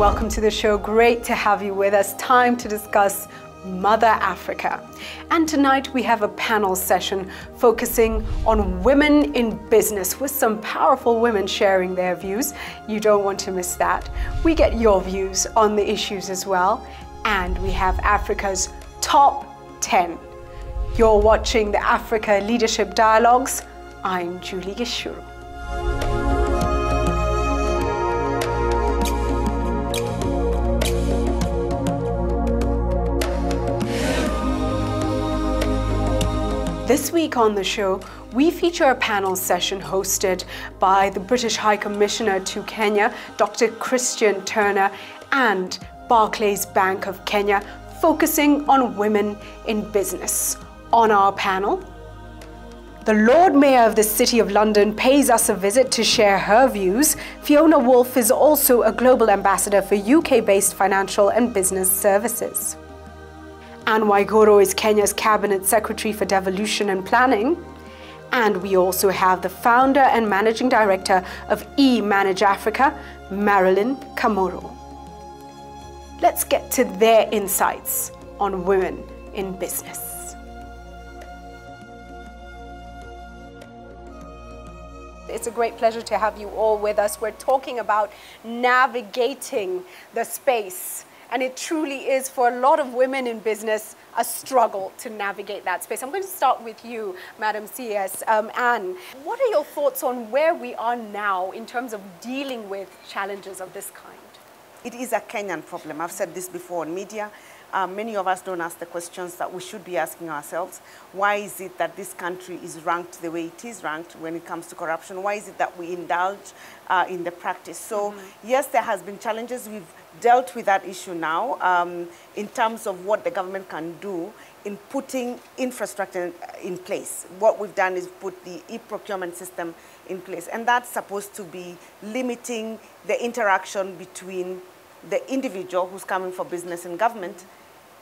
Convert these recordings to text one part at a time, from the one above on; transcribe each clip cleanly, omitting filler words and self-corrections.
welcome to the show. Great to have you with us. Time to discuss Mother Africa. And tonight we have a panel session focusing on women in business with some powerful women sharing their views. You don't want to miss that. We get your views on the issues as well. And we have Africa's top 10. You're watching the Africa Leadership Dialogues. I'm Julie Gichuru. This week on the show, we feature a panel session hosted by the British High Commissioner to Kenya, Dr. Christian Turner, and Barclays Bank of Kenya, focusing on women in business. On our panel, the Lord Mayor of the City of London pays us a visit to share her views. Fiona Woolf is also a global ambassador for UK-based financial and business services. And Waiguru is Kenya's Cabinet Secretary for Devolution and Planning. And we also have the founder and managing director of eManage Africa, Marilyn, Kamuru. Let's get to their insights on women in business. It's a great pleasure to have you all with us. We're talking about navigating the space. And it truly is, for a lot of women in business, a struggle to navigate that space. I'm going to start with you, Madam CS. Anne, what are your thoughts on where we are now in terms of dealing with challenges of this kind? It is a Kenyan problem. I've said this before in media. Many of us don't ask the questions that we should be asking ourselves. Why is it that this country is ranked the way it is ranked when it comes to corruption? Why is it that we indulge in the practice? So yes, there has been challenges. We've dealt with that issue now in terms of what the government can do in putting infrastructure in place. What we've done is put the e-procurement system in place, and that's supposed to be limiting the interaction between the individual who's coming for business in government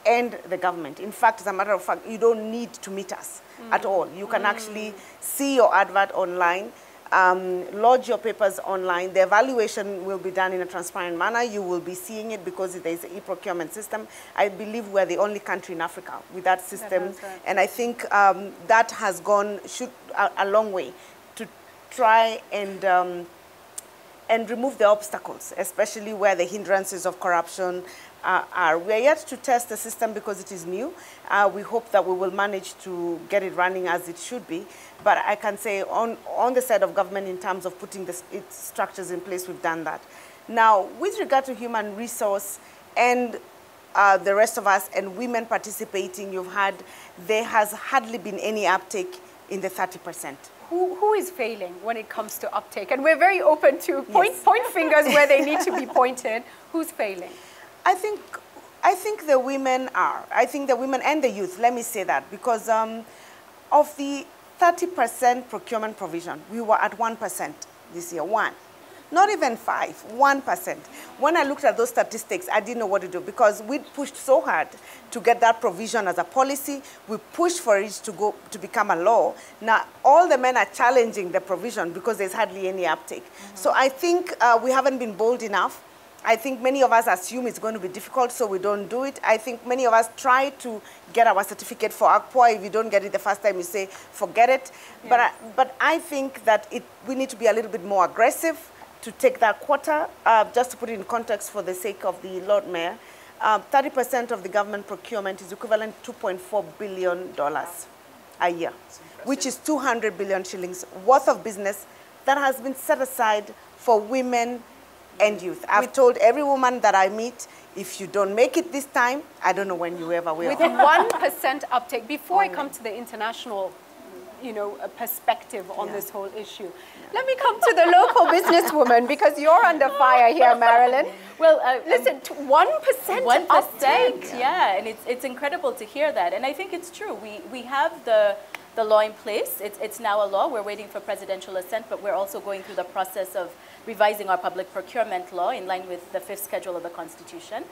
and the government. In fact, as a matter of fact, you don't need to meet us at all. You can actually see your advert online, lodge your papers online. The evaluation will be done in a transparent manner. You will be seeing it because there's an e-procurement system. I believe we're the only country in Africa with that system. Right. And I think that has gone a long way to try and remove the obstacles, especially where the hindrances of corruption are. We are yet to test the system because it is new. We hope that we will manage to get it running as it should be. But I can say on the side of government, in terms of putting its structures in place, we've done that. Now, with regard to human resource and the rest of us and women participating, there has hardly been any uptake in the 30%. Who is failing when it comes to uptake? And we're very open to point fingers where they need to be pointed. Who's failing? I think the women are. I think the women and the youth, let me say that, because of the 30% procurement provision, we were at 1% this year, not even 1%. When I looked at those statistics, I didn't know what to do because we pushed so hard to get that provision as a policy. We pushed for it to become a law. Now, all the men are challenging the provision because there's hardly any uptake. So I think we haven't been bold enough. I think many of us assume it's going to be difficult, so we don't do it. I think many of us try to get our certificate for ACPOA. If you don't get it the first time, you say, forget it. Yes. But I think that we need to be a little bit more aggressive to take that quota. Just to put it in context for the sake of the Lord Mayor, 30% of the government procurement is equivalent to $2.4 billion a year, which is 200 billion shillings worth of business that has been set aside for women and youth. I've told every woman that I meet, if you don't make it this time, I don't know when you ever will. With 1% uptake, before I come to the international perspective on this whole issue. Let me come to the local businesswoman, because you're under fire here, Marilyn. Well, listen, 1% uptake. Yeah, and it's incredible to hear that. And I think it's true. We have the law in place. It's now a law. We're waiting for presidential assent, but we're also going through the process of revising our public procurement law in line with the 5th schedule of the Constitution.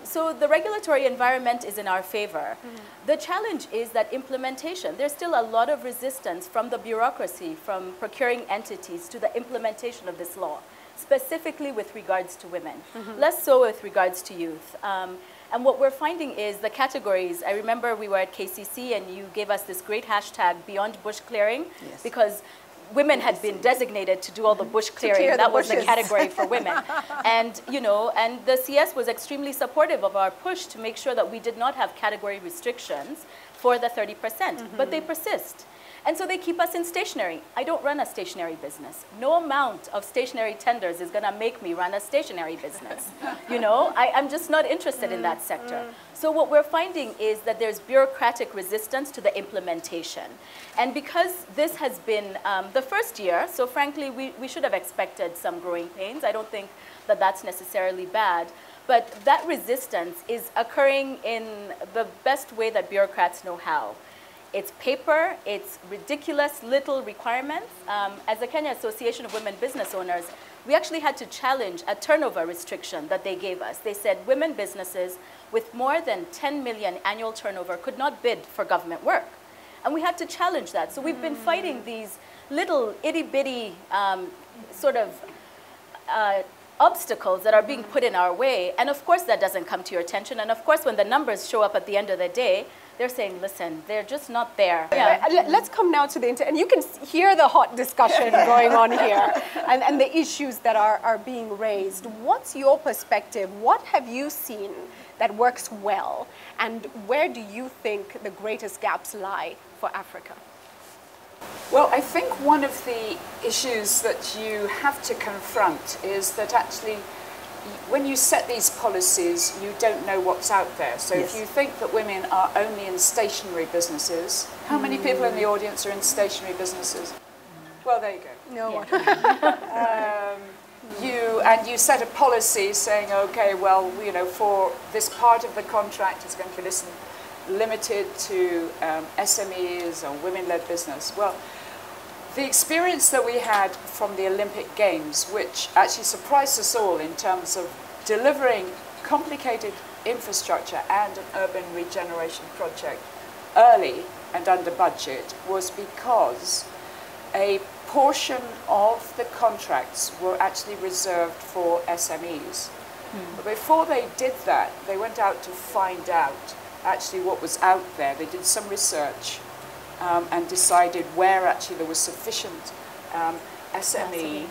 So the regulatory environment is in our favor. The challenge is that implementation. There's still a lot of resistance from the bureaucracy, from procuring entities to the implementation of this law. specifically with regards to women, less so with regards to youth. And what we're finding is the categories. I remember we were at KCC and you gave us this great hashtag, Beyond Bush Clearing, because women had been designated to do all the bush clearing. That was the category for women. And, you know, and the CS was extremely supportive of our push to make sure that we did not have category restrictions for the 30%, but they persist. And so they keep us in stationery. I don't run a stationery business. No amount of stationery tenders is gonna make me run a stationery business. You know, I'm just not interested in that sector. So what we're finding is that there's bureaucratic resistance to the implementation. And because this has been the first year, so frankly, we should have expected some growing pains. I don't think that that's necessarily bad. But that resistance is occurring in the best way that bureaucrats know how. It's paper, it's ridiculous little requirements. As the Kenya Association of Women Business Owners, we actually had to challenge a turnover restriction that they gave us. They said women businesses with more than 10 million annual turnover could not bid for government work. And we had to challenge that. So we've been fighting these little itty-bitty sort of obstacles that are being put in our way. And of course that doesn't come to your attention. And of course when the numbers show up at the end of the day, they're saying, listen, they're just not there. Yeah. Let's come now to the internet. And you can hear the hot discussion going on here and the issues that are being raised. What's your perspective? What have you seen that works well? And where do you think the greatest gaps lie for Africa? Well, I think one of the issues that you have to confront is that actually when you set these policies, you don't know what's out there. So if you think that women are only in stationery businesses, how many people in the audience are in stationery businesses? Well, there you go. No one. You set a policy saying, okay, well, you know, for this part of the contract, it's going to be limited to SMEs or women-led business. Well, the experience that we had from the Olympic Games, which actually surprised us all in terms of delivering complicated infrastructure and an urban regeneration project early and under budget, was because a portion of the contracts were actually reserved for SMEs. But before they did that, they went out to find out actually what was out there. They did some research and decided where actually there was sufficient SME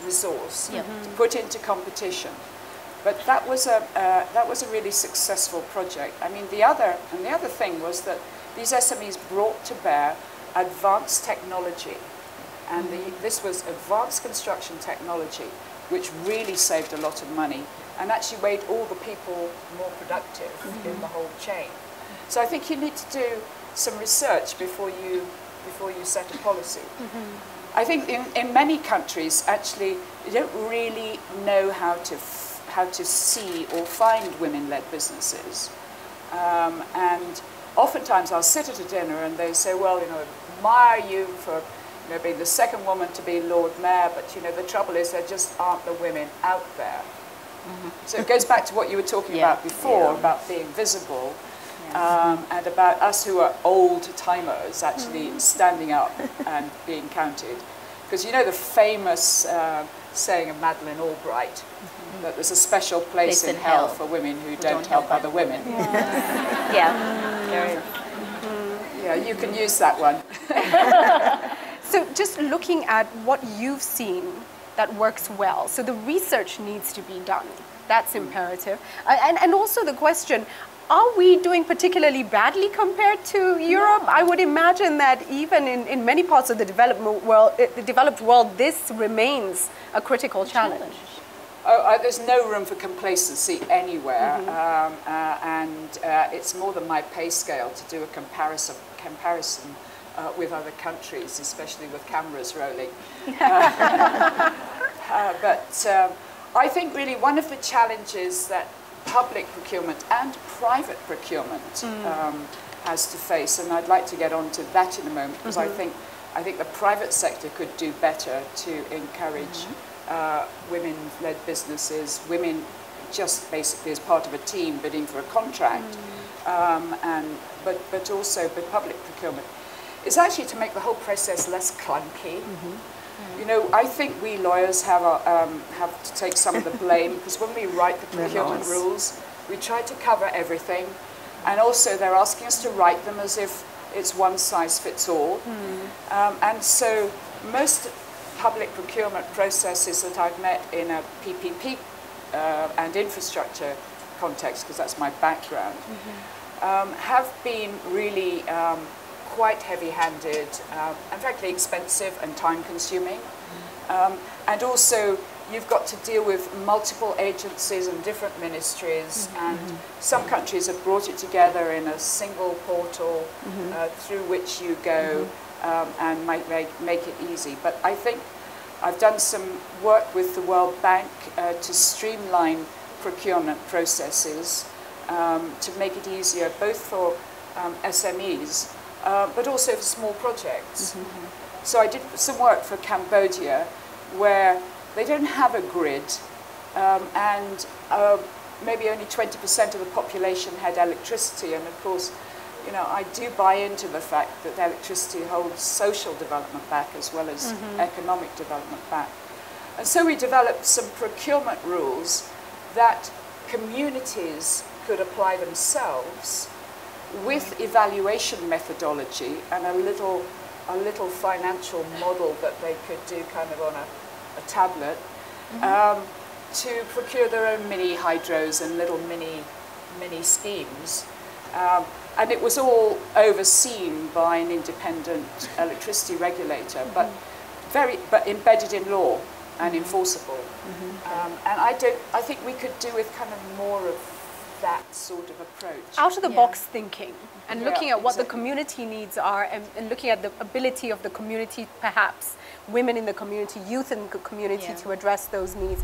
resource to put into competition. But that was a really successful project. I mean, the other thing was that these SMEs brought to bear advanced technology, and this was advanced construction technology, which really saved a lot of money and actually made all the people more productive in the whole chain. So I think you need to do some research before you set a policy. I think in many countries, actually, you don't really know how to see or find women-led businesses. And oftentimes I'll sit at a dinner and they say, well, you know, admire you for being the second woman to be Lord Mayor, but you know, the trouble is there just aren't the women out there. So it goes back to what you were talking about before, about being visible, and about us who are old-timers actually standing up and being counted. Because you know the famous saying of Marilyn Albright, that there's a special place in hell for women who don't help other women. Yeah, you can use that one. So just looking at what you've seen that works well, so the research needs to be done. That's imperative. And also the question, are we doing particularly badly compared to Europe? I would imagine that even in many parts of the developed world, this remains a critical challenge. There's no room for complacency anywhere, and it's more than my pay scale to do a comparison with other countries, especially with cameras rolling. But I think really one of the challenges that public procurement and private procurement has to face, and I'd like to get on to that in a moment, because I think the private sector could do better to encourage women-led businesses, women just basically as part of a team bidding for a contract, but also public procurement. Is actually to make the whole process less clunky. You know, I think we lawyers have to take some of the blame, because when we write the procurement rules, we try to cover everything, and also they're asking us to write them as if it's one size fits all. And so most public procurement processes that I've met in a PPP and infrastructure context, because that's my background, have been really quite heavy-handed and frankly expensive and time-consuming. And also, you've got to deal with multiple agencies and different ministries, and some countries have brought it together in a single portal through which you go and make it easy. But I think I've done some work with the World Bank to streamline procurement processes to make it easier both for SMEs but also for small projects. So I did some work for Cambodia where they don't have a grid and maybe only 20% of the population had electricity, and of course, you know, I do buy into the fact that electricity holds social development back as well as economic development back. And so we developed some procurement rules that communities could apply themselves with evaluation methodology and a little financial model that they could do kind of on a tablet to procure their own mini hydros and little mini schemes. And it was all overseen by an independent electricity regulator, but embedded in law and enforceable. And I think we could do with kind of more of that sort of approach. Out of the box thinking and looking at what the community needs are, and looking at the ability of the community, perhaps women in the community, youth in the community to address those needs.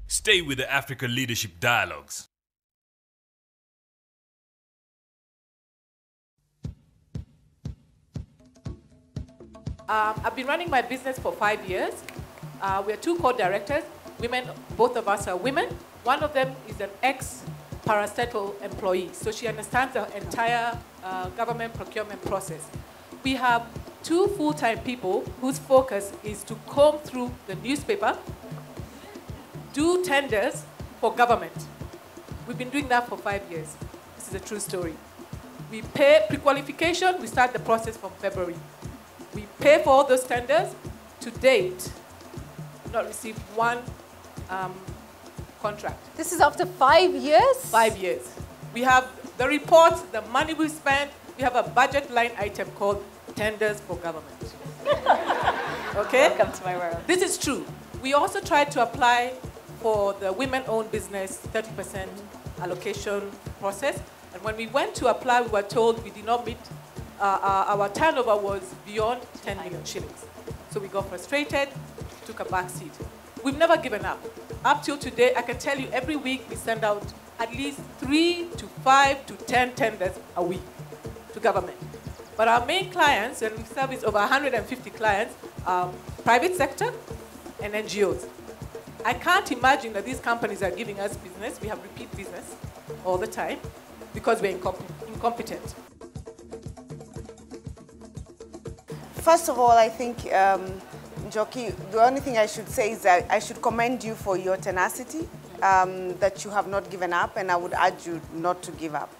Stay with the Africa Leadership Dialogues. I've been running my business for 5 years. We are two co-directors, women, both of us are women. One of them is an ex-parastatal employee, so she understands the entire government procurement process. We have two full-time people whose focus is to comb through the newspaper, do tenders for government. We've been doing that for 5 years. This is a true story. We pay pre-qualification, we start the process from February. We pay for all those tenders. To date, we've not received one contract. This is after 5 years? 5 years. We have the reports, the money we spent. We have a budget line item called tenders for government. Okay? Welcome to my world. This is true. We also tried to apply for the women-owned business 30% allocation process. And when we went to apply, we were told we did not meet, our turnover was beyond 10 million shillings. So we got frustrated, took a back seat. We've never given up. Up till today, I can tell you every week we send out at least 3 to 5 to 10 tenders a week to government. But our main clients, and we service over 150 clients, are private sector and NGOs. I can't imagine that these companies are giving us business. We have repeat business all the time because we're incompetent. First of all, I think, Njoki, the only thing I should say is that I should commend you for your tenacity, that you have not given up, and I would urge you not to give up.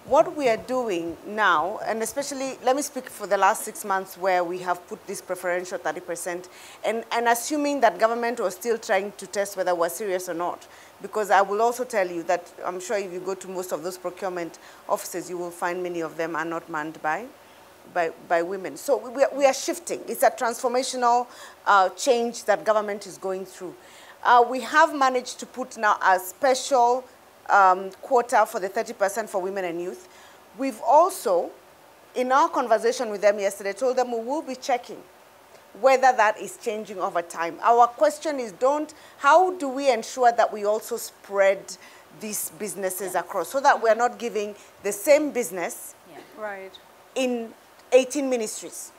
What we are doing now, and especially, let me speak for the last 6 months where we have put this preferential 30%, and assuming that government was still trying to test whether we're serious or not, because I will also tell you that I'm sure if you go to most of those procurement offices, you will find many of them are not manned by women. So we are shifting. It's a transformational change that government is going through. We have managed to put now a special quota for the 30% for women and youth. We've also, in our conversation with them yesterday, told them we will be checking whether that is changing over time. Our question is, how do we ensure that we also spread these businesses across so that we're not giving the same business in 18 ministries.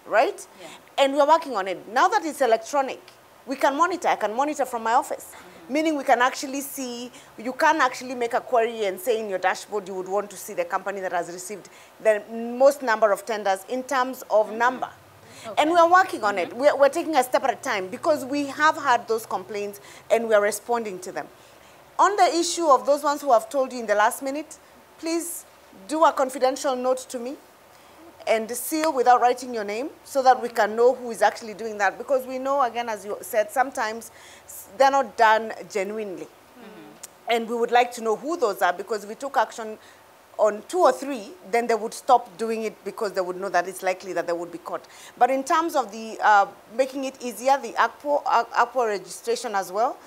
Right? Yeah. And we're working on it. Now that it's electronic, we can monitor. I can monitor from my office. Meaning we can actually see, you can actually make a query and say in your dashboard you would want to see the company that has received the most number of tenders in terms of number. And we're working on it. We're taking a step at a time because we have had those complaints and we're responding to them. On the issue of those ones who have told you in the last minute, please do a confidential note to me and seal without writing your name so that we can know who is actually doing that. Because we know, again, as you said, sometimes they're not done genuinely. And we would like to know who those are, because if we took action on 2 or 3, then they would stop doing it because they would know that it's likely that they would be caught. But in terms of the making it easier, the APO registration as well,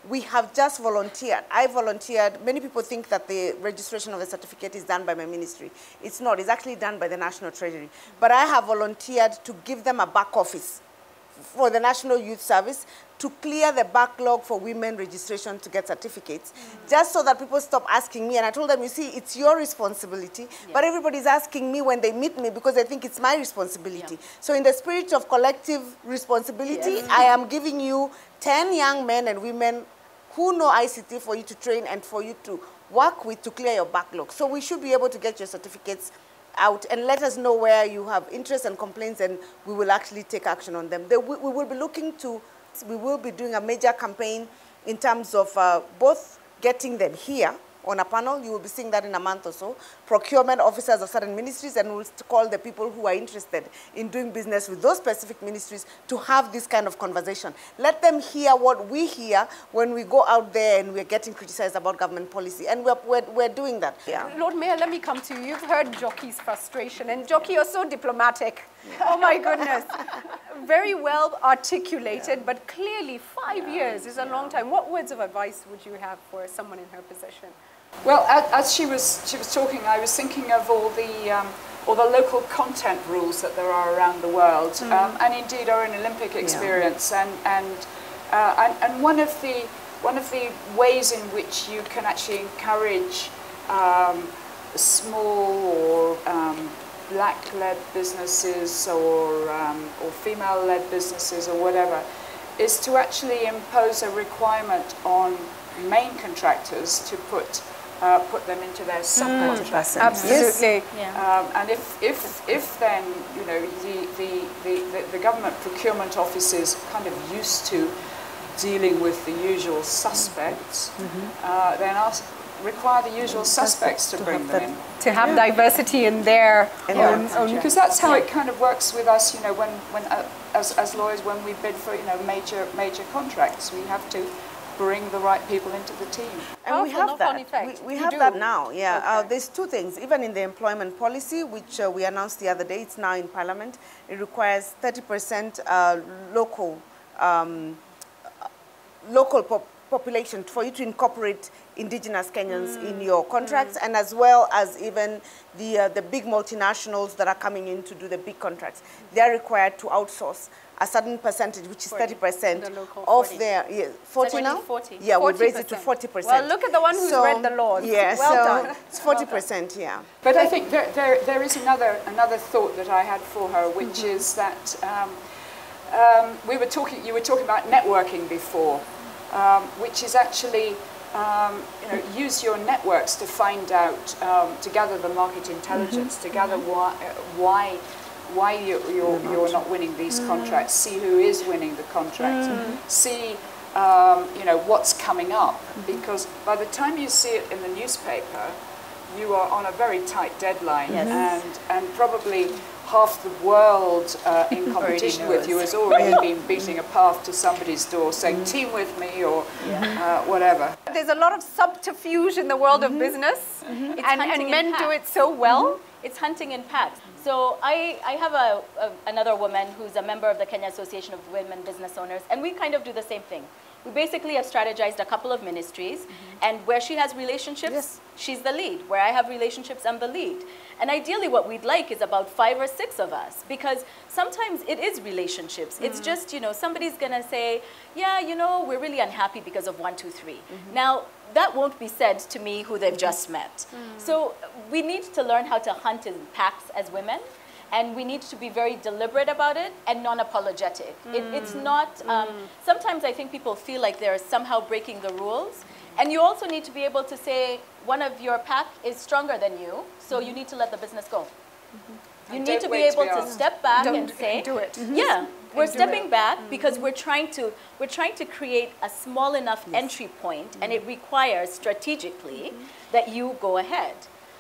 we have just volunteered. I volunteered. Many people think that the registration of the certificate is done by my ministry. It's not. It's actually done by the National Treasury. But I have volunteered to give them a back office for the National Youth Service to clear the backlog for women registration to get certificates, just so that people stop asking me. And I told them, you see, it's your responsibility, but everybody's asking me when they meet me because they think it's my responsibility. So in the spirit of collective responsibility, I am giving you 10 young men and women who know ICT for you to train and for you to work with to clear your backlog. So we should be able to get your certificates out and let us know where you have interest and complaints, and we will actually take action on them. We will be looking to, we will be doing a major campaign in terms of both getting them here on a panel. You will be seeing that in a month or so. Procurement officers of certain ministries, and we'll call the people who are interested in doing business with those specific ministries to have this kind of conversation. Let them hear what we hear when we go out there and we're getting criticized about government policy. And we're doing that. Yeah. Lord Mayor, let me come to you. You've heard Jockey's frustration. And Jockey, you're so diplomatic. Oh, my goodness. Very well articulated, but clearly 5 years is a long time. What words of advice would you have for someone in her position? Well, as she was talking, I was thinking of all the local content rules that there are around the world, and indeed our own Olympic experience, and one of the ways in which you can actually encourage small or black-led businesses or female-led businesses or whatever is to actually impose a requirement on main contractors to put them into their subcontractors. Absolutely. Yeah. And if then, you know, the government procurement office is kind of used to dealing with the usual suspects, then require the usual suspects to bring them in. To have diversity in their own. Because that's how it kind of works with us, you know, when as lawyers, when we bid for, you know, major contracts, we have to bring the right people into the team. And we have that. We have that now, yeah. There's 2 things. Even in the employment policy, which we announced the other day, it's now in Parliament, it requires 30% local population for you to incorporate indigenous Kenyans in your contracts, and as well as even the big multinationals that are coming in to do the big contracts. They're required to outsource a certain percentage, which is 30% of their 40 now. 40. Yeah, we raised it to 40%. Well, look at the one who's read the laws. Yeah, well done. It's 40%. Yeah. But I think there is another thought that I had for her, which is that you were talking about networking before, which is actually you know, use your networks to find out, to gather the market intelligence, to gather why you're not winning these contracts, see who is winning the contracts, see you know, what's coming up, because by the time you see it in the newspaper, you are on a very tight deadline, and probably half the world in competition with you has already been beating a path to somebody's door saying, team with me, or whatever. There's a lot of subterfuge in the world of business, and men do it so well. It's hunting in packs. So I have another woman who's a member of the Kenya Association of Women Business Owners, and we kind of do the same thing. We basically have strategized a couple of ministries, and where she has relationships, she's the lead. Where I have relationships, I'm the lead. And ideally what we'd like is about 5 or 6 of us, because sometimes it is relationships. It's just, you know, somebody's gonna say, yeah, you know, we're really unhappy because of 1, 2, 3. Now, that won't be said to me who they've just met. So we need to learn how to hunt in packs as women, and we need to be very deliberate about it and non-apologetic. It's not, sometimes I think people feel like they're somehow breaking the rules, and you also need to be able to say, one of your pack is stronger than you, so you need to let the business go. You need to be able to step back and say, do it. Yeah, we're stepping back because we're trying to create a small enough entry point, and it requires strategically that you go ahead.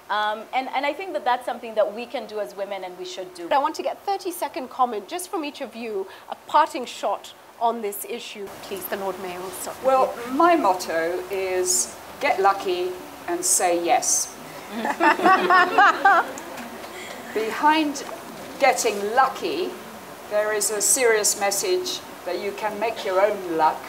And I think that that's something that we can do as women, and we should do. I want to get 30-second comment just from each of you, a parting shot on this issue. Please, the Lord Mayor will start with Well, you. my motto is get lucky and say yes. Behind getting lucky, there is a serious message that you can make your own luck.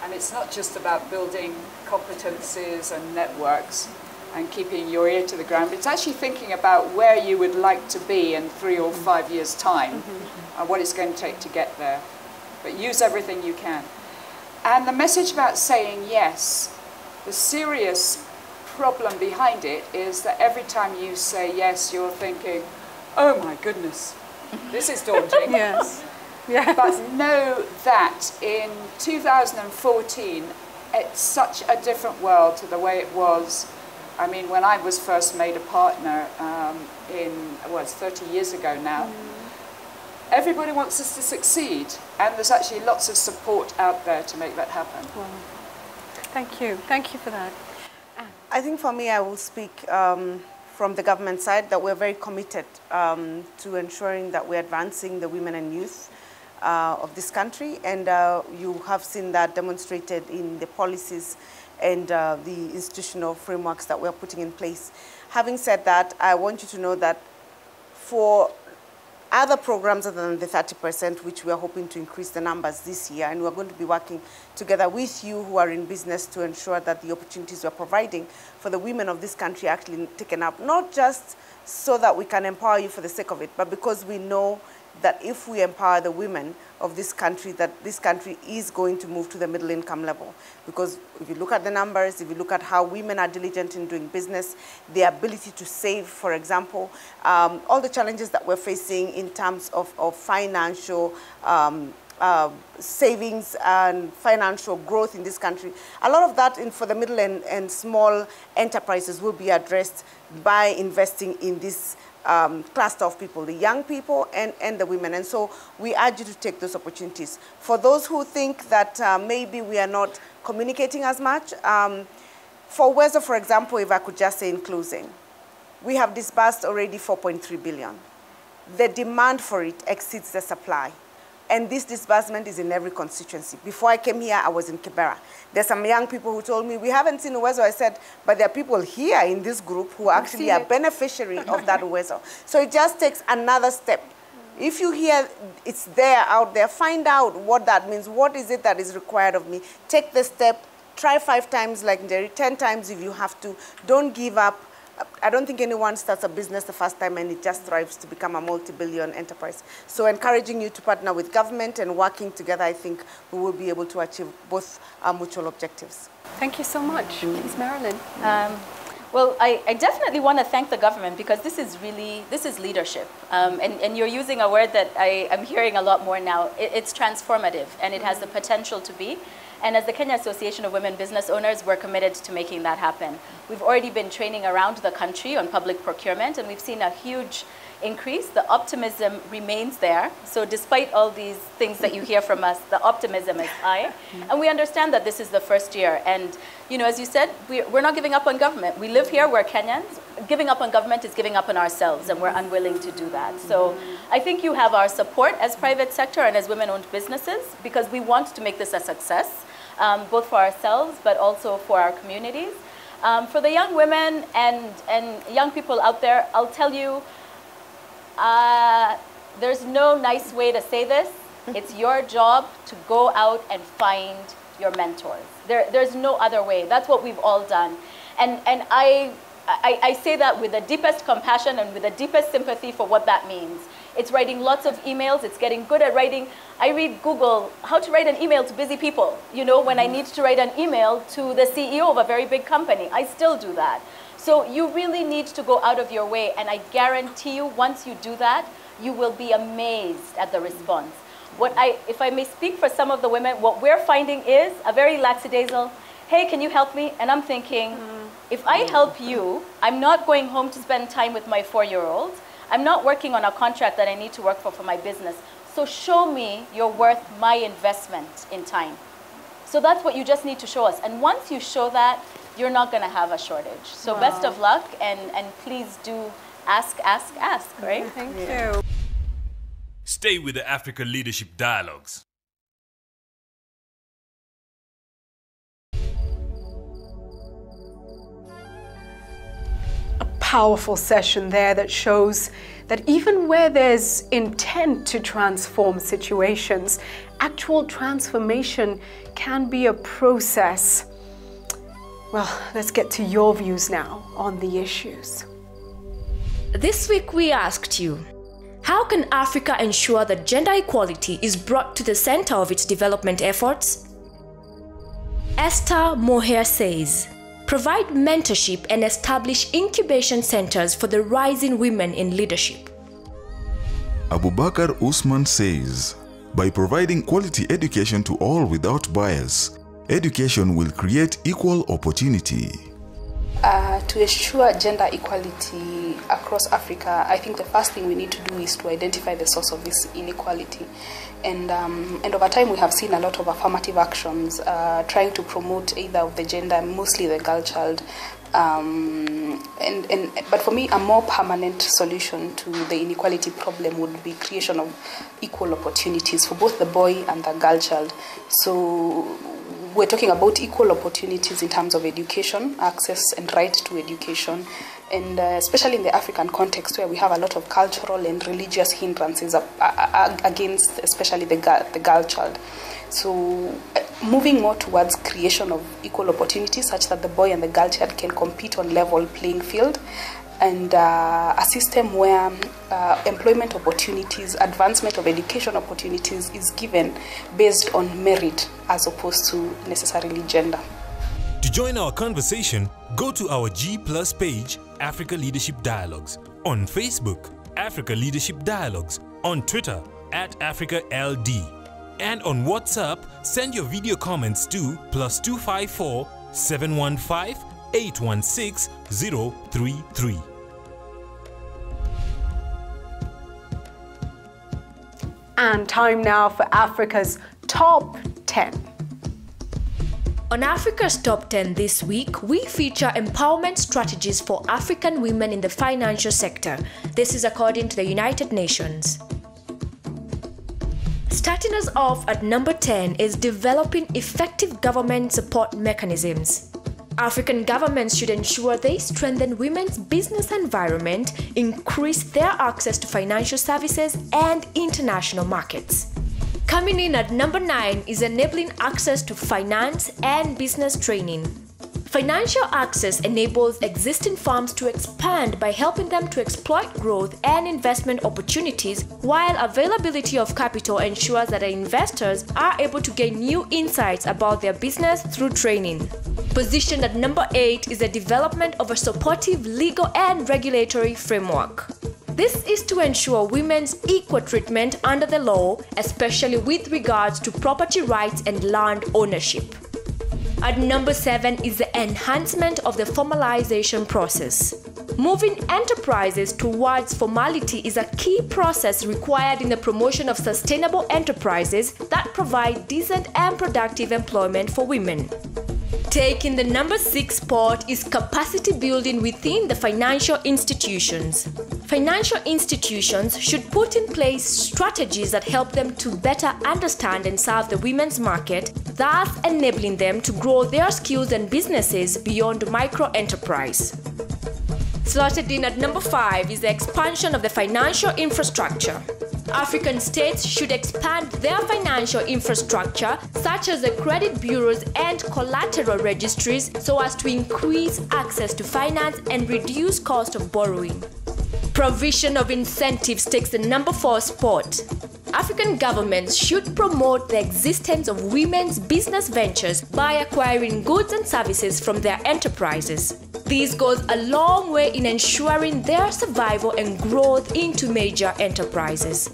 And it's not just about building competencies and networks and keeping your ear to the ground. It's actually thinking about where you would like to be in 3 or 5 years' time and what it's going to take to get there. But use everything you can. And the message about saying yes, the serious problem behind it is that every time you say yes, you're thinking, oh my goodness, this is daunting. Yes. Yes. But know that in 2014, it's such a different world to the way it was. I mean, when I was first made a partner it's 30 years ago now, everybody wants us to succeed, and there's actually lots of support out there to make that happen. Wow. Thank you. Thank you for that. I think for me, I will speak from the government side that we're very committed to ensuring that we're advancing the women and youth of this country, and you have seen that demonstrated in the policies and the institutional frameworks that we're putting in place. Having said that, I want you to know that for other programs other than the 30%, which we are hoping to increase the numbers this year, and we're going to be working together with you who are in business to ensure that the opportunities we're providing for the women of this country are actually taken up, not just so that we can empower you for the sake of it, but because we know that if we empower the women of this country, that this country is going to move to the middle income level. Because if you look at the numbers, if you look at how women are diligent in doing business, the ability to save, for example, all the challenges that we're facing in terms of financial savings and financial growth in this country, a lot of that for the middle and small enterprises will be addressed by investing in this cluster of people, the young people and the women. And so we urge you to take those opportunities. For those who think that maybe we are not communicating as much, for Wezo, for example, if I could just say in closing, we have disbursed already 4.3 billion. The demand for it exceeds the supply. And this disbursement is in every constituency. Before I came here, I was in Kibera. There's some young people who told me, we haven't seen Uwezo. I said, but there are people here in this group who actually are beneficiary of that Uwezo. So it just takes another step. If you hear it's there, out there, find out what that means. What is it that is required of me? Take the step. Try 5 times like Njeri, 10 times if you have to. Don't give up. I don't think anyone starts a business the first time and it just thrives to become a multi-billion enterprise. So encouraging you to partner with government and working together, I think we will be able to achieve both our mutual objectives. Thank you so much. Please, Marilyn. Well, I definitely want to thank the government because this is leadership. And you're using a word that I'm hearing a lot more now. It's transformative, and it has the potential to be. And as the Kenya Association of Women Business Owners, we're committed to making that happen. We've already been training around the country on public procurement, and we've seen a huge increase. The optimism remains there. So despite all these things that you hear from us, the optimism is high. And we understand that this is the first year. And, you know, as you said, we're not giving up on government. We live here, we're Kenyans. Giving up on government is giving up on ourselves, and we're unwilling to do that. So I think you have our support as private sector and as women-owned businesses, because we want to make this a success. Both for ourselves, but also for our communities. For the young women and young people out there, I'll tell you, there's no nice way to say this. It's your job to go out and find your mentors. There's no other way. That's what we've all done. And I say that with the deepest compassion and with the deepest sympathy for what that means. It's writing lots of emails. It's getting good at writing. I read Google how to write an email to busy people. You know, when I need to write an email to the CEO of a very big company, I still do that. So you really need to go out of your way. And I guarantee you, once you do that, you will be amazed at the response. If I may speak for some of the women, what we're finding is a very lackadaisical, hey, can you help me? And I'm thinking, if I help you, I'm not going home to spend time with my 4-year-old. I'm not working on a contract that I need to work for my business. So show me you're worth my investment in time. So that's what you just need to show us. And once you show that, you're not going to have a shortage. So best of luck, and please do ask, right? Thank you. Stay with the Africa Leadership Dialogues. A powerful session there that shows that even where there's intent to transform situations, actual transformation can be a process. Well, let's get to your views now on the issues. This week we asked you, how can Africa ensure that gender equality is brought to the center of its development efforts? Esther Moher says, provide mentorship and establish incubation centers for the rising women in leadership. Abubakar Usman says, by providing quality education to all without bias, education will create equal opportunity. To ensure gender equality across Africa, I think the first thing we need to do is to identify the source of this inequality. And over time, we have seen a lot of affirmative actions trying to promote either of the gender, mostly the girl child. But for me, a more permanent solution to the inequality problem would be creation of equal opportunities for both the boy and the girl child. So we're talking about equal opportunities in terms of education, access and right to education, and especially in the African context where we have a lot of cultural and religious hindrances against especially the girl child. So moving more towards creation of equal opportunities such that the boy and the girl child can compete on level playing field, and a system where employment opportunities, advancement of education opportunities is given based on merit as opposed to necessarily gender. To join our conversation, go to our G+ page, Africa Leadership Dialogues, on Facebook, Africa Leadership Dialogues, on Twitter, @AfricaLD, and on WhatsApp, send your video comments to +254 715 816 033. And time now for Africa's Top 10. On Africa's Top 10 this week, we feature empowerment strategies for African women in the financial sector. This is according to the United Nations. Starting us off at number 10 is developing effective government support mechanisms. African governments should ensure they strengthen women's business environment, increase their access to financial services and international markets. Coming in at number 9 is enabling access to finance and business training. Financial access enables existing firms to expand by helping them to exploit growth and investment opportunities, while availability of capital ensures that investors are able to gain new insights about their business through training. Positioned at number 8 is the development of a supportive legal and regulatory framework. This is to ensure women's equal treatment under the law, especially with regards to property rights and land ownership. At number 7 is the enhancement of the formalization process. Moving enterprises towards formality is a key process required in the promotion of sustainable enterprises that provide decent and productive employment for women. Taking the number 6 spot is capacity building within the financial institutions. Financial institutions should put in place strategies that help them to better understand and serve the women's market, thus enabling them to grow their skills and businesses beyond micro-enterprise. Slotted in at number 5 is the expansion of the financial infrastructure. African states should expand their financial infrastructure, such as the credit bureaus and collateral registries, so as to increase access to finance and reduce cost of borrowing. Provision of incentives takes the number 4 spot. African governments should promote the existence of women's business ventures by acquiring goods and services from their enterprises. This goes a long way in ensuring their survival and growth into major enterprises.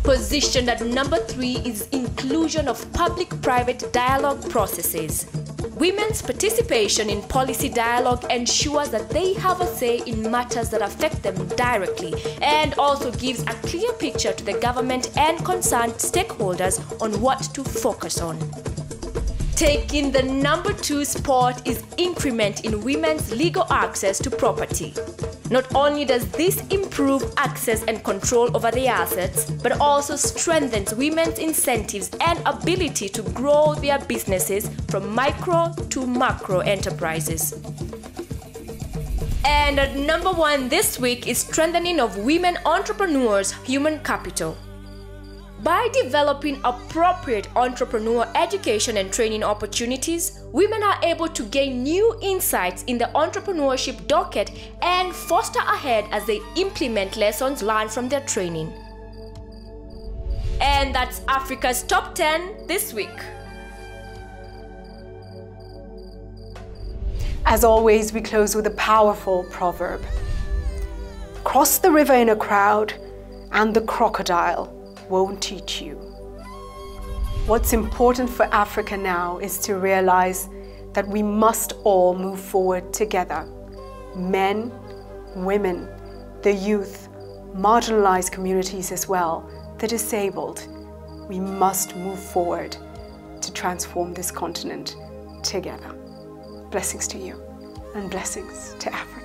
Positioned at number 3 is inclusion of public-private dialogue processes. Women's participation in policy dialogue ensures that they have a say in matters that affect them directly and also gives a clear picture to the government and concerned stakeholders on what to focus on. Taking the number 2 spot is increment in women's legal access to property. Not only does this improve access and control over their assets, but also strengthens women's incentives and ability to grow their businesses from micro to macro enterprises. And at number 1 this week is strengthening of women entrepreneurs' human capital. By developing appropriate entrepreneur education and training opportunities, women are able to gain new insights in the entrepreneurship docket and foster ahead as they implement lessons learned from their training. And that's Africa's Top 10 this week. As always, we close with a powerful proverb. Cross the river in a crowd, and the crocodile won't teach you. What's important for Africa now is to realize that we must all move forward together. Men, women, the youth, marginalized communities as well, the disabled. We must move forward to transform this continent together. Blessings to you and blessings to Africa.